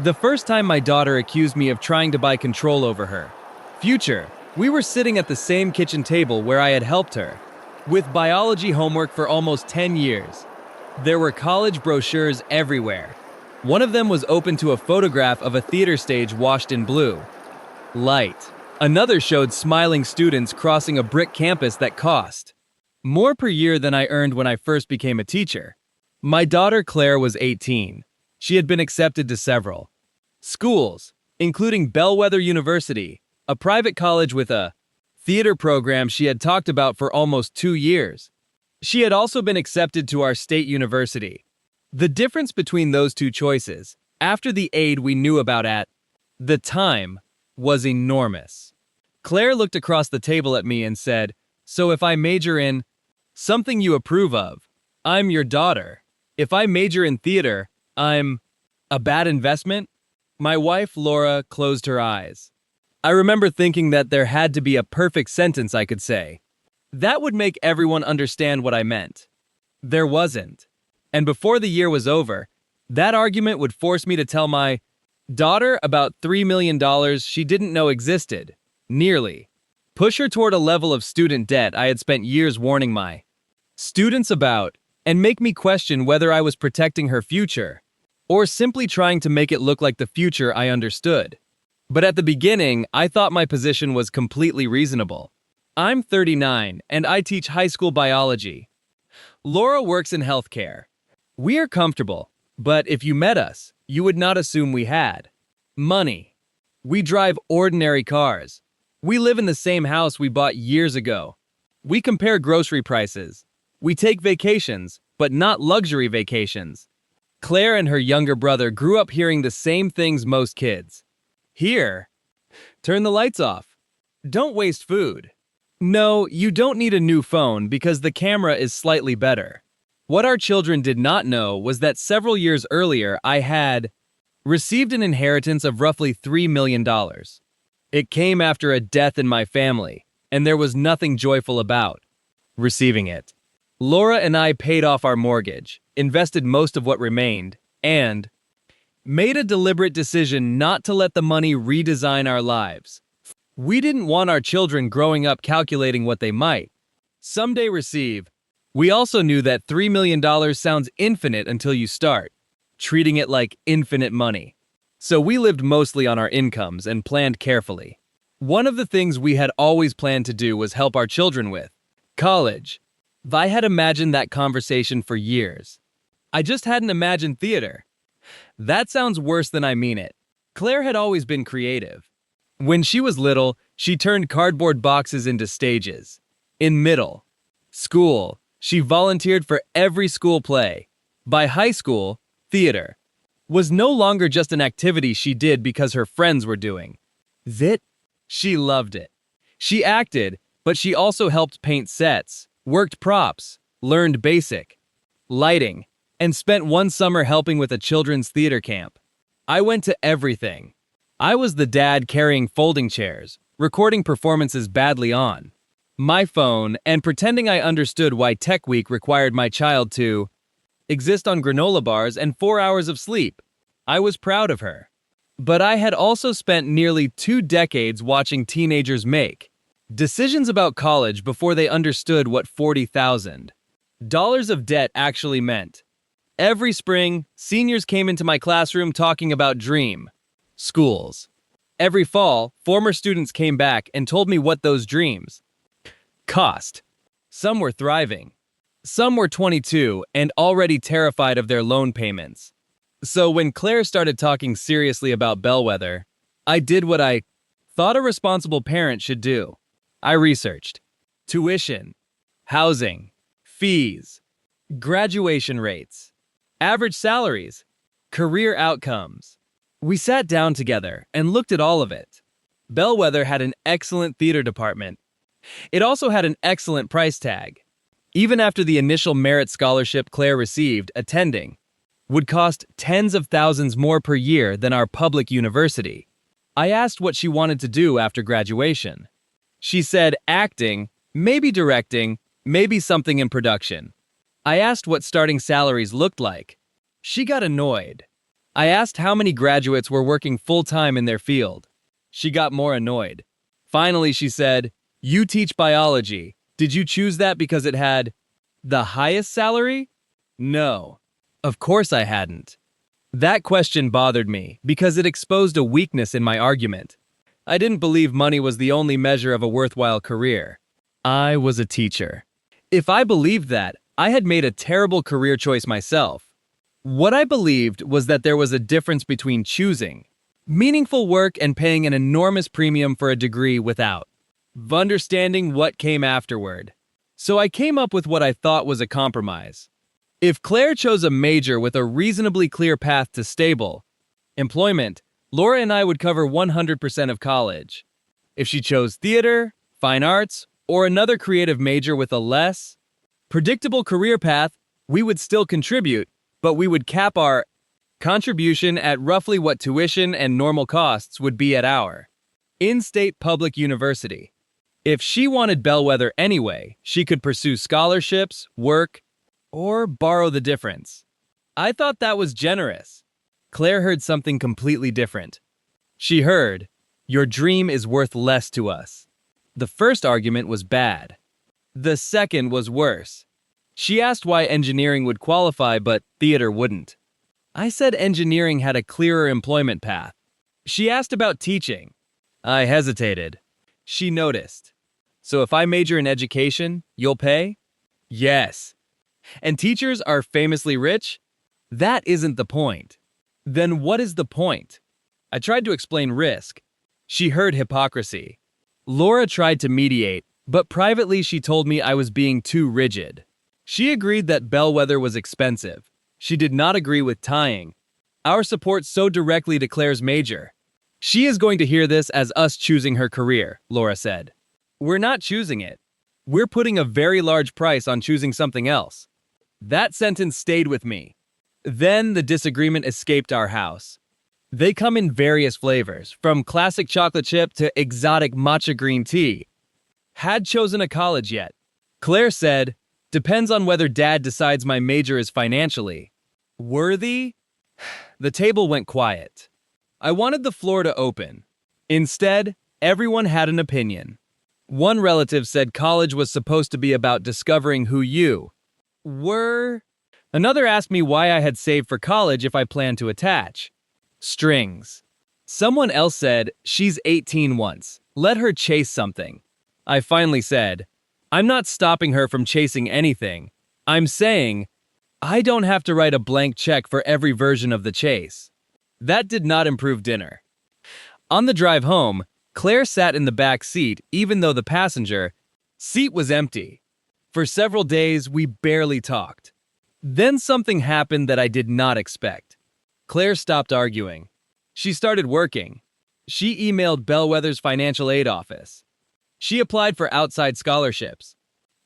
The first time my daughter accused me of trying to buy control over her future, we were sitting at the same kitchen table where I had helped her with biology homework for almost 10 years. There were college brochures everywhere. One of them was open to a photograph of a theater stage washed in blue light. Another showed smiling students crossing a brick campus that cost more per year than I earned when I first became a teacher. My daughter Claire was 18. She had been accepted to several schools, including Bellwether University, a private college with a theater program she had talked about for almost 2 years. She had also been accepted to our state university. The difference between those two choices, after the aid we knew about at the time, was enormous. Claire looked across the table at me and said, "So if I major in something you approve of, I'm your daughter. If I major in theater, I'm a bad investment?" My wife, Laura, closed her eyes. I remember thinking that there had to be a perfect sentence I could say. That would make everyone understand what I meant. There wasn't. And before the year was over, that argument would force me to tell my daughter about $3 million she didn't know existed. Nearly. Push her toward a level of student debt I had spent years warning my students about, and make me question whether I was protecting her future, or simply trying to make it look like the future I understood. But at the beginning, I thought my position was completely reasonable. I'm 39, and I teach high school biology. Laura works in healthcare. We are comfortable, but if you met us, you would not assume we had money. We drive ordinary cars. We live in the same house we bought years ago. We compare grocery prices. We take vacations, but not luxury vacations. Claire and her younger brother grew up hearing the same things most kids hear. Turn the lights off. Don't waste food. No, you don't need a new phone because the camera is slightly better. What our children did not know was that several years earlier I had received an inheritance of roughly $3 million. It came after a death in my family, and there was nothing joyful about receiving it. Laura and I paid off our mortgage, invested most of what remained, and made a deliberate decision not to let the money redesign our lives. We didn't want our children growing up calculating what they might someday receive. We also knew that $3 million sounds infinite until you start treating it like infinite money. So we lived mostly on our incomes and planned carefully. One of the things we had always planned to do was help our children with college. I had imagined that conversation for years. I just hadn't imagined theater. That sounds worse than I mean it. Claire had always been creative. When she was little, she turned cardboard boxes into stages. In middle school, she volunteered for every school play. By high school, theater was no longer just an activity she did because her friends were doing it. She loved it. She acted, but she also helped paint sets, worked props, learned basic lighting, and spent one summer helping with a children's theater camp. I went to everything. I was the dad carrying folding chairs, recording performances badly on my phone, and pretending I understood why Tech Week required my child to exist on granola bars and 4 hours of sleep. I was proud of her. But I had also spent nearly 2 decades watching teenagers make decisions about college before they understood what $40,000 of debt actually meant. Every spring, seniors came into my classroom talking about dream schools. Every fall, former students came back and told me what those dreams cost. Some were thriving. Some were 22 and already terrified of their loan payments. So when Claire started talking seriously about Bellwether, I did what I thought a responsible parent should do. I researched tuition, housing, fees, graduation rates, average salaries, career outcomes. We sat down together and looked at all of it. Bellwether had an excellent theater department. It also had an excellent price tag. Even after the initial merit scholarship Claire received, attending would cost tens of thousands more per year than our public university. I asked what she wanted to do after graduation. She said acting, maybe directing, maybe something in production. I asked what starting salaries looked like. She got annoyed. I asked how many graduates were working full-time in their field. She got more annoyed. Finally, she said, "You teach biology. Did you choose that because it had the highest salary?" No. Of course I hadn't. That question bothered me because it exposed a weakness in my argument. I didn't believe money was the only measure of a worthwhile career. I was a teacher. If I believed that, I had made a terrible career choice myself. What I believed was that there was a difference between choosing meaningful work and paying an enormous premium for a degree without understanding what came afterward. So I came up with what I thought was a compromise. If Claire chose a major with a reasonably clear path to stable employment, Laura and I would cover 100% of college. If she chose theater, fine arts, or another creative major with a less predictable career path, we would still contribute, but we would cap our contribution at roughly what tuition and normal costs would be at our in-state public university. If she wanted Bellwether anyway, she could pursue scholarships, work, or borrow the difference. I thought that was generous. Claire heard something completely different. She heard, "Your dream is worth less to us." The first argument was bad. The second was worse. She asked why engineering would qualify but theater wouldn't. I said engineering had a clearer employment path. She asked about teaching. I hesitated. She noticed. "So if I major in education, you'll pay?" "Yes." "And teachers are famously rich?" "That isn't the point." "Then what is the point?" I tried to explain risk. She heard hypocrisy. Laura tried to mediate, but privately she told me I was being too rigid. She agreed that Bellwether was expensive. She did not agree with tying our support so directly to Claire's major. "She is going to hear this as us choosing her career," Laura said. "We're not choosing it. We're putting a very large price on choosing something else." That sentence stayed with me. Then the disagreement escaped our house. They come in various flavors, from classic chocolate chip to exotic matcha green tea. Had chosen a college yet? Claire said, "Depends on whether Dad decides my major is financially worthy." The table went quiet. I wanted the floor to open. Instead, everyone had an opinion. One relative said college was supposed to be about discovering who you were. Another asked me why I had saved for college if I planned to attach strings. Someone else said, "She's 18 once. Let her chase something." I finally said, "I'm not stopping her from chasing anything. I'm saying, I don't have to write a blank check for every version of the chase." That did not improve dinner. On the drive home, Claire sat in the back seat even though the passenger seat was empty. For several days, we barely talked. Then something happened that I did not expect. Claire stopped arguing. She started working. She emailed Bellwether's financial aid office. She applied for outside scholarships.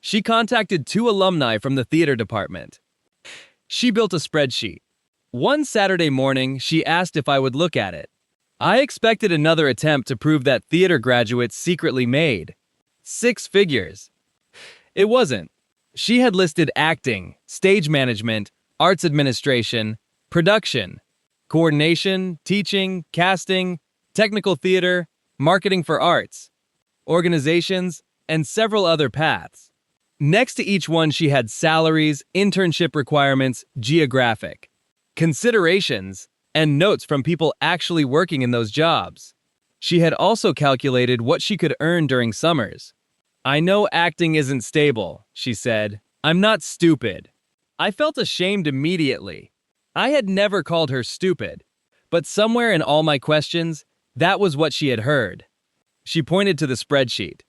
She contacted 2 alumni from the theater department. She built a spreadsheet. One Saturday morning, she asked if I would look at it. I expected another attempt to prove that theater graduates secretly made 6 figures. It wasn't. She had listed acting, stage management, arts administration, production, coordination, teaching, casting, technical theater, marketing for arts, organizations, and several other paths. Next to each one, she had salaries, internship requirements, geographic considerations, and notes from people actually working in those jobs. She had also calculated what she could earn during summers. "I know acting isn't stable," she said. "I'm not stupid." I felt ashamed immediately. I had never called her stupid, but somewhere in all my questions, that was what she had heard. She pointed to the spreadsheet.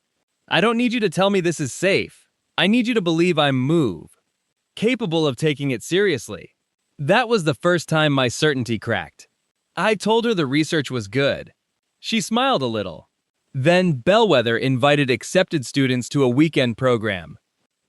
"I don't need you to tell me this is safe. I need you to believe I'm capable of taking it seriously." That was the first time my certainty cracked. I told her the research was good. She smiled a little. Then Bellwether invited accepted students to a weekend program.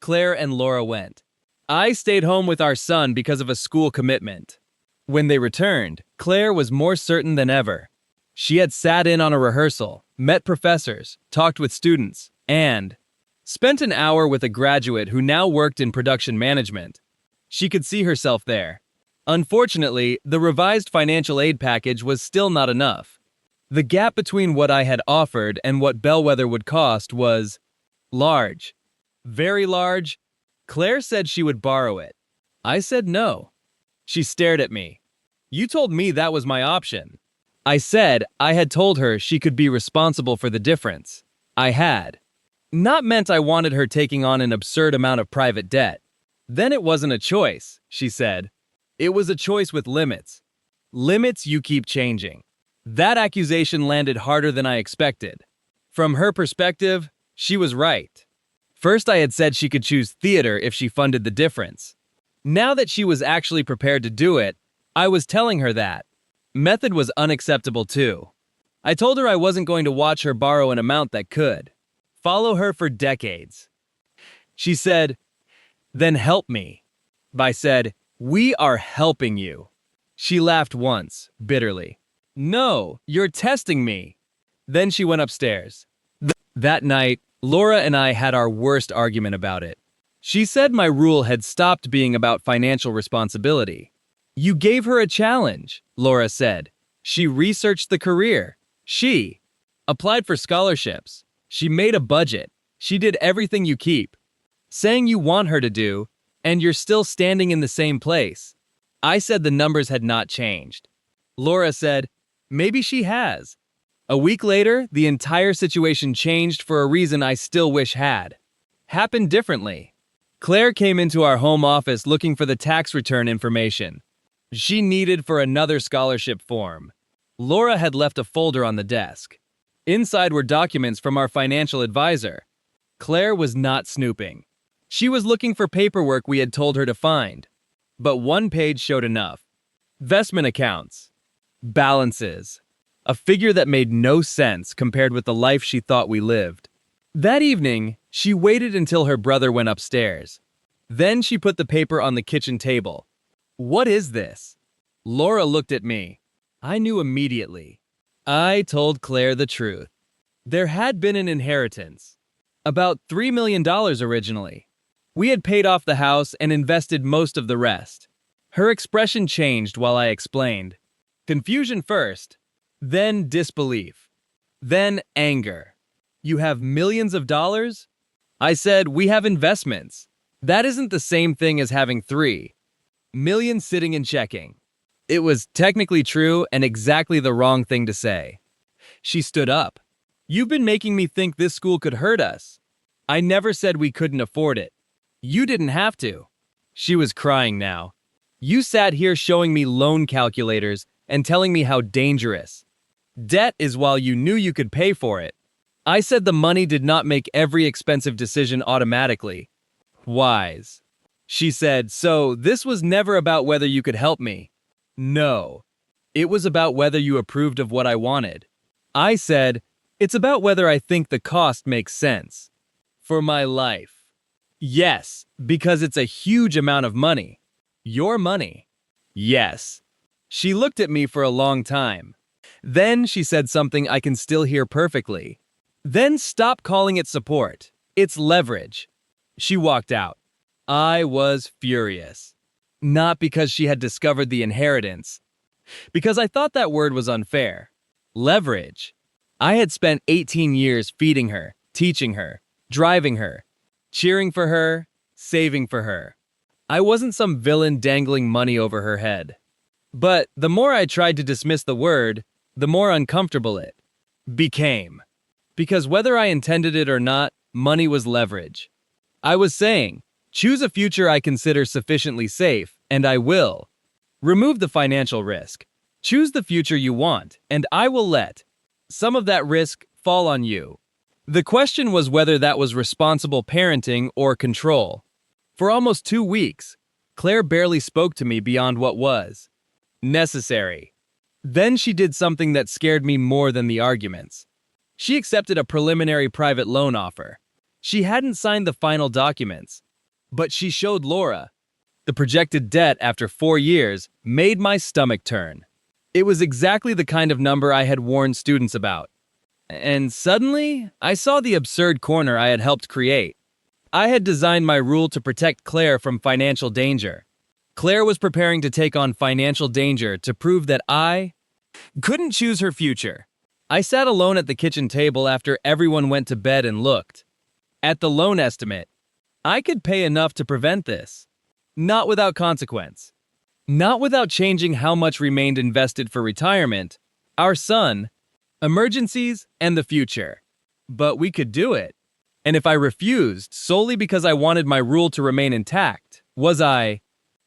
Claire and Laura went. I stayed home with our son because of a school commitment. When they returned, Claire was more certain than ever. She had sat in on a rehearsal, met professors, talked with students, and spent an hour with a graduate who now worked in production management. She could see herself there. Unfortunately, the revised financial aid package was still not enough. The gap between what I had offered and what Bellwether would cost was large. Very large. Claire said she would borrow it. I said no. She stared at me. You told me that was my option. I said I had told her she could be responsible for the difference. I had. Not meant I wanted her taking on an absurd amount of private debt. Then it wasn't a choice, she said. It was a choice with limits. Limits you keep changing. That accusation landed harder than I expected. From her perspective, she was right. First, I had said she could choose theater if she funded the difference. Now that she was actually prepared to do it, I was telling her that. Method was unacceptable too. I told her I wasn't going to watch her borrow an amount that could follow her for decades. She said, "Then help me." I said, "We are helping you." She laughed once, bitterly. "No, you're testing me." Then she went upstairs. That night, Laura and I had our worst argument about it. She said my rule had stopped being about financial responsibility. You gave her a challenge, Laura said. She researched the career. She applied for scholarships. She made a budget. She did everything you keep saying you want her to do, and you're still standing in the same place. I said the numbers had not changed. Laura said, maybe she has. A week later, the entire situation changed for a reason I still wish had happened differently. Claire came into our home office looking for the tax return information she needed for another scholarship form. Laura had left a folder on the desk. Inside were documents from our financial advisor. Claire was not snooping. She was looking for paperwork we had told her to find. But one page showed enough. Investment accounts. Balances. A figure that made no sense compared with the life she thought we lived. That evening, she waited until her brother went upstairs. Then she put the paper on the kitchen table. What is this? Laura looked at me. I knew immediately. I told Claire the truth. There had been an inheritance. About $3 million originally. We had paid off the house and invested most of the rest. Her expression changed while I explained. Confusion first, then disbelief, then anger. You have millions of dollars? I said, we have investments. That isn't the same thing as having 3 million sitting in checking. It was technically true and exactly the wrong thing to say. She stood up. You've been making me think this school could hurt us. I never said we couldn't afford it. You didn't have to. She was crying now. You sat here showing me loan calculators and telling me how dangerous. Debt is while you knew you could pay for it. I said the money did not make every expensive decision automatically. Wise. She said, so this was never about whether you could help me. No. It was about whether you approved of what I wanted. I said, it's about whether I think the cost makes sense. For my life. Yes, because it's a huge amount of money. Your money. Yes. She looked at me for a long time. Then she said something I can still hear perfectly. Then stop calling it support. It's leverage. She walked out. I was furious. Not because she had discovered the inheritance. Because I thought that word was unfair. Leverage. I had spent 18 years feeding her, teaching her, driving her, cheering for her, saving for her. I wasn't some villain dangling money over her head. But the more I tried to dismiss the word, the more uncomfortable it became. Because whether I intended it or not, money was leverage. I was saying, choose a future I consider sufficiently safe, and I will. Remove the financial risk. Choose the future you want, and I will let some of that risk fall on you. The question was whether that was responsible parenting or control. For almost 2 weeks, Claire barely spoke to me beyond what was necessary. Then she did something that scared me more than the arguments. She accepted a preliminary private loan offer. She hadn't signed the final documents, but she showed Laura. The projected debt after 4 years made my stomach turn. It was exactly the kind of number I had warned students about. And suddenly, I saw the absurd corner I had helped create. I had designed my rule to protect Claire from financial danger. Claire was preparing to take on financial danger to prove that I couldn't choose her future. I sat alone at the kitchen table after everyone went to bed and looked at the loan estimate. I could pay enough to prevent this. Not without consequence. Not without changing how much remained invested for retirement, our son, emergencies, and the future. But we could do it. And if I refused solely because I wanted my rule to remain intact, was I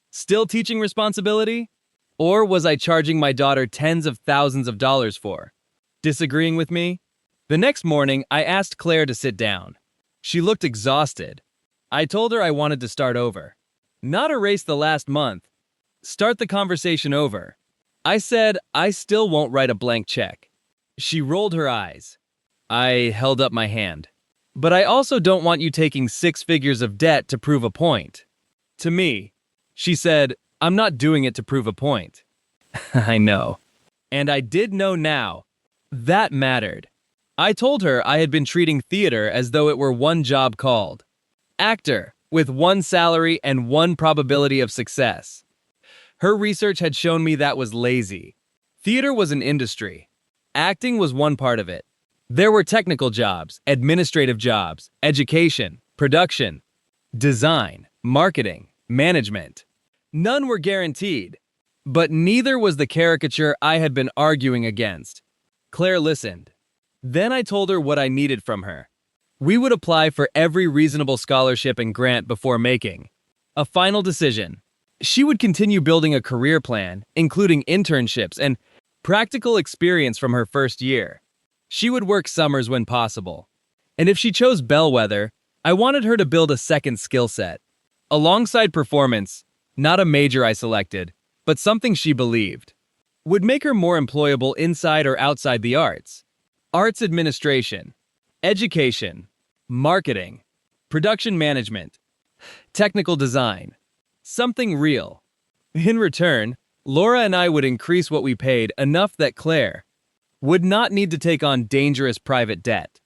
still teaching responsibility? Or was I charging my daughter tens of thousands of dollars for disagreeing with me? The next morning, I asked Claire to sit down. She looked exhausted. I told her I wanted to start over. Not erase the last month. Start the conversation over. I said I still won't write a blank check. She rolled her eyes. I held up my hand. But I also don't want you taking 6 figures of debt to prove a point. To me, she said, I'm not doing it to prove a point. I know. And I did know now. That mattered. I told her I had been treating theater as though it were one job called actor, with one salary and one probability of success. Her research had shown me that was lazy. Theater was an industry. Acting was one part of it. There were technical jobs, administrative jobs, education, production, design, marketing, management. None were guaranteed, but neither was the caricature I had been arguing against. Claire listened. Then I told her what I needed from her. We would apply for every reasonable scholarship and grant before making a final decision. She would continue building a career plan, including internships and practical experience from her first year. She would work summers when possible. And if she chose Bellwether, I wanted her to build a second skill set. Alongside performance, not a major I selected, but something she believed would make her more employable inside or outside the arts. Arts administration, education, marketing, production management, technical design. Something real. In return, Laura and I would increase what we paid enough that Claire would not need to take on dangerous private debt.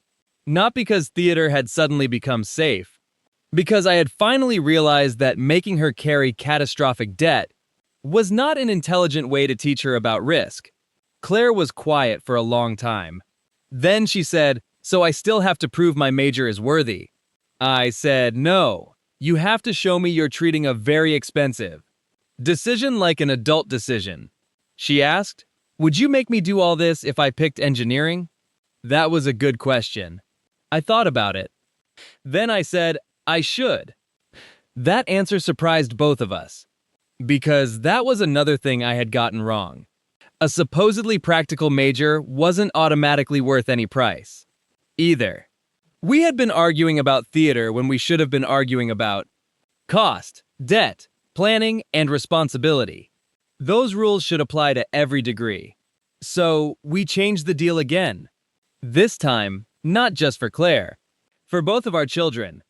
Not because theater had suddenly become safe, because I had finally realized that making her carry catastrophic debt was not an intelligent way to teach her about risk. Claire was quiet for a long time. Then she said, "So I still have to prove my major is worthy." I said, "No, you have to show me you're treating a very expensive decision like an adult decision." She asked, "Would you make me do all this if I picked engineering?" That was a good question. I thought about it. Then I said, "I should." That answer surprised both of us. Because that was another thing I had gotten wrong. A supposedly practical major wasn't automatically worth any price. Either. We had been arguing about theater when we should have been arguing about cost, debt, planning, and responsibility. Those rules should apply to every degree. So, we changed the deal again. This time, not just for Claire. For both of our children.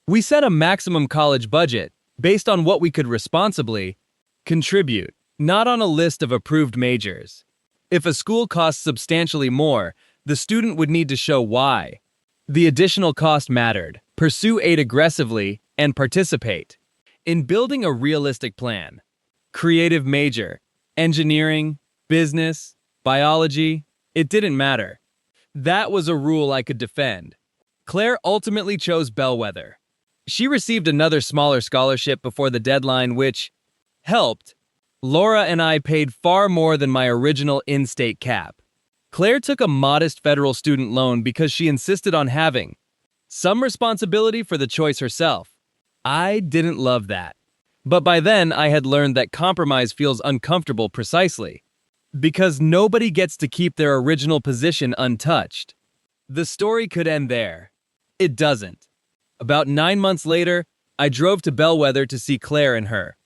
We set a maximum college budget based on what we could responsibly contribute, not on a list of approved majors. If a school costs substantially more, the student would need to show why. The additional cost mattered. Pursue aid aggressively and participate. In building a realistic plan. Creative major, engineering, business, biology, it didn't matter. That was a rule I could defend. Claire ultimately chose Bellwether. She received another smaller scholarship before the deadline, which helped. Laura and I paid far more than my original in-state cap. Claire took a modest federal student loan because she insisted on having some responsibility for the choice herself. I didn't love that. But by then, I had learned that compromise feels uncomfortable precisely because nobody gets to keep their original position untouched. The story could end there. It doesn't. About 9 months later, I drove to Bellwether to see Claire in her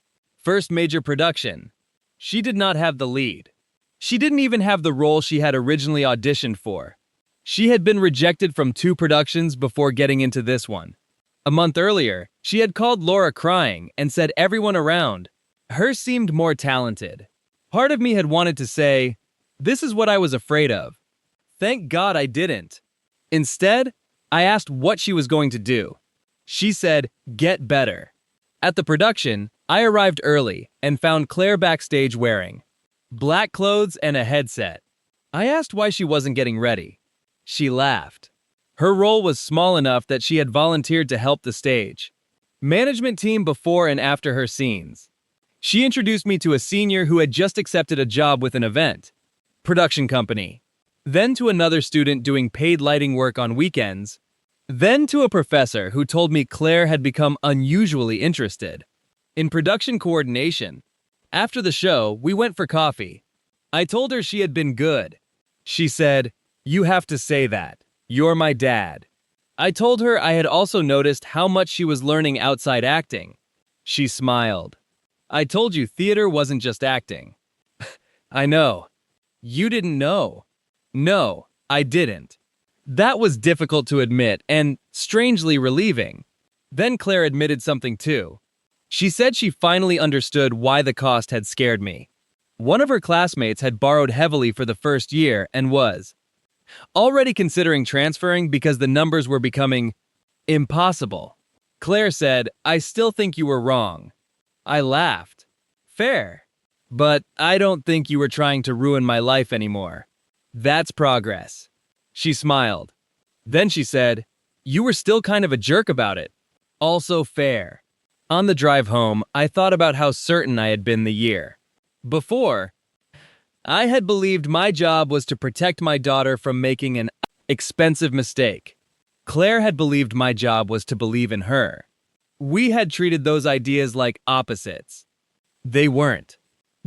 first major production. She did not have the lead. She didn't even have the role she had originally auditioned for. She had been rejected from 2 productions before getting into this one. A month earlier, she had called Laura crying and said everyone around her seemed more talented. Part of me had wanted to say, "This is what I was afraid of." Thank God I didn't. Instead, I asked what she was going to do. She said, "Get better." At the production, I arrived early and found Claire backstage wearing black clothes and a headset. I asked why she wasn't getting ready. She laughed. Her role was small enough that she had volunteered to help the stage management team before and after her scenes. She introduced me to a senior who had just accepted a job with an event production company, then to another student doing paid lighting work on weekends, then to a professor who told me Claire had become unusually interested in production coordination. After the show, we went for coffee. I told her she had been good. She said, "You have to say that. You're my dad." I told her I had also noticed how much she was learning outside acting. She smiled. "I told you theater wasn't just acting." I know. You didn't know. No, I didn't. That was difficult to admit and strangely relieving. Then Claire admitted something too. She said she finally understood why the cost had scared me. One of her classmates had borrowed heavily for the first year and was already considering transferring because the numbers were becoming impossible. Claire said, "I still think you were wrong." I laughed. "Fair. But I don't think you were trying to ruin my life anymore. That's progress." She smiled. Then she said, "You were still kind of a jerk about it." Also fair. On the drive home, I thought about how certain I had been the year before. I had believed my job was to protect my daughter from making an expensive mistake. Claire had believed my job was to believe in her. We had treated those ideas like opposites. They weren't.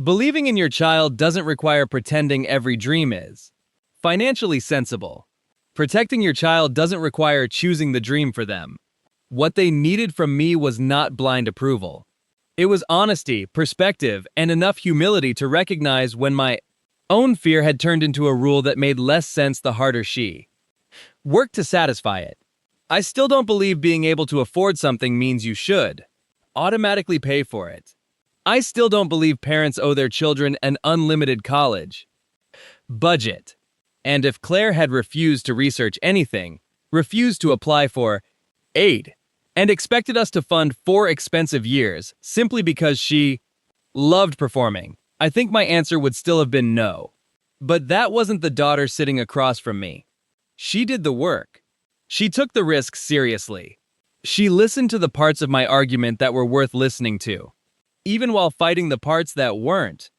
Believing in your child doesn't require pretending every dream is financially sensible. Protecting your child doesn't require choosing the dream for them. What they needed from me was not blind approval. It was honesty, perspective, and enough humility to recognize when my own fear had turned into a rule that made less sense the harder she worked to satisfy it. I still don't believe being able to afford something means you should automatically pay for it. I still don't believe parents owe their children an unlimited college budget. And if Claire had refused to research anything, refused to apply for aid, and expected us to fund 4 expensive years simply because she loved performing, I think my answer would still have been no. But that wasn't the daughter sitting across from me. She did the work. She took the risks seriously. She listened to the parts of my argument that were worth listening to, even while fighting the parts that weren't.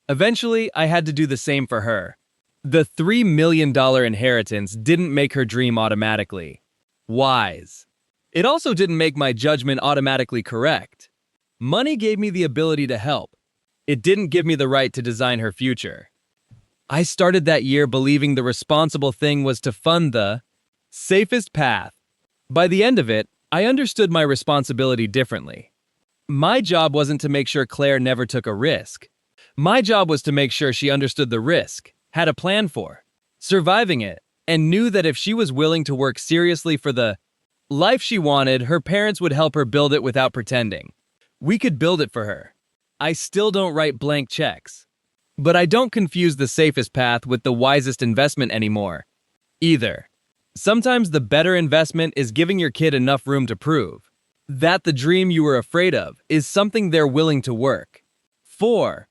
Eventually, I had to do the same for her. The $3 million inheritance didn't make her dream automatically wise. It also didn't make my judgment automatically correct. Money gave me the ability to help. It didn't give me the right to design her future. I started that year believing the responsible thing was to fund the safest path. By the end of it, I understood my responsibility differently. My job wasn't to make sure Claire never took a risk. My job was to make sure she understood the risk, had a plan for surviving it, and knew that if she was willing to work seriously for the life she wanted, her parents would help her build it without pretending. We could build it for her. I still don't write blank checks. But I don't confuse the safest path with the wisest investment anymore, either. Sometimes the better investment is giving your kid enough room to prove that the dream you were afraid of is something they're willing to work for.